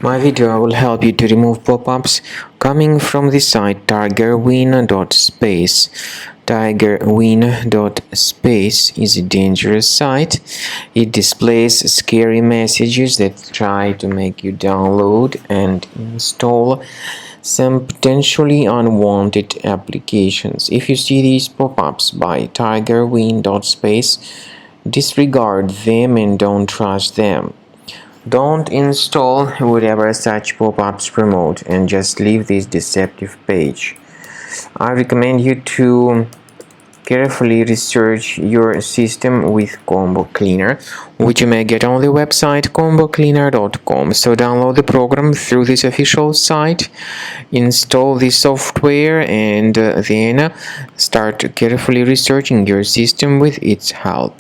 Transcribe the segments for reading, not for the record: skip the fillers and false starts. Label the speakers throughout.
Speaker 1: My video will help you to remove pop-ups coming from the site Tigerwin.space. Tigerwin.space is a dangerous site. It displays scary messages that try to make you download and install some potentially unwanted applications. If you see these pop-ups by Tigerwin.space, disregard them and don't trust them. Don't install whatever such pop-ups promote and just leave this deceptive page. I recommend you to carefully research your system with Combo Cleaner, which you may get on the website combocleaner.com. So download the program through this official site, install the software, and then start carefully researching your system with its help.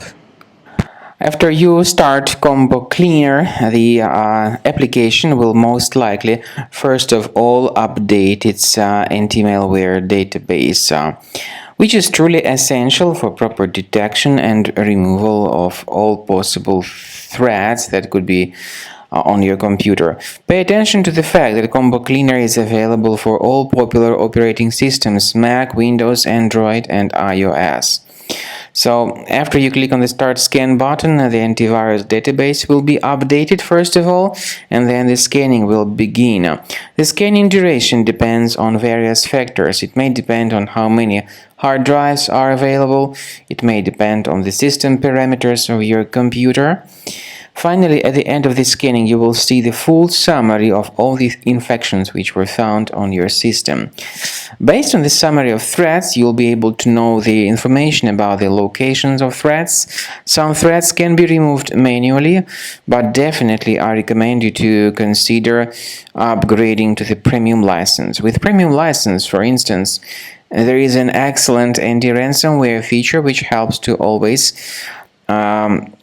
Speaker 1: After you start Combo Cleaner, the application will most likely first of all update its anti-malware database, which is truly essential for proper detection and removal of all possible threats that could be on your computer. Pay attention to the fact that Combo Cleaner is available for all popular operating systems: Mac, Windows, Android, and iOS. So after you click on the Start Scan button, the antivirus database will be updated first of all, and then the scanning will begin. The scanning duration depends on various factors. It may depend on how many hard drives are available. It may depend on the system parameters of your computer. Finally, at the end of the scanning, you will see the full summary of all the infections which were found on your system. Based on the summary of threats, you'll be able to know the information about the locations of threats. Some threats can be removed manually, but definitely I recommend you to consider upgrading to the premium license. With premium license, for instance, there is an excellent anti-ransomware feature which helps to always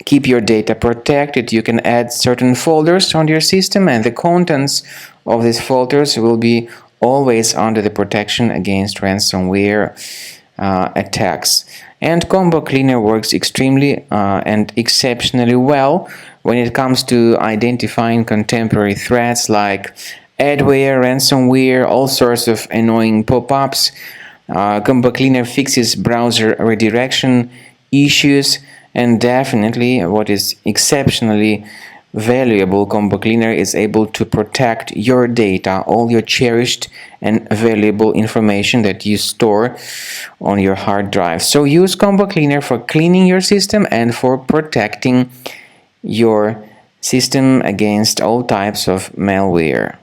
Speaker 1: keep your data protected. You can add certain folders on your system, and the contents of these folders will be always under the protection against ransomware attacks. And Combo Cleaner works extremely and exceptionally well when it comes to identifying contemporary threats like adware, ransomware, all sorts of annoying pop-ups. Combo Cleaner fixes browser redirection issues. And definitely, what is exceptionally valuable, Combo Cleaner is able to protect your data, all your cherished and valuable information that you store on your hard drive. So use Combo Cleaner for cleaning your system and for protecting your system against all types of malware.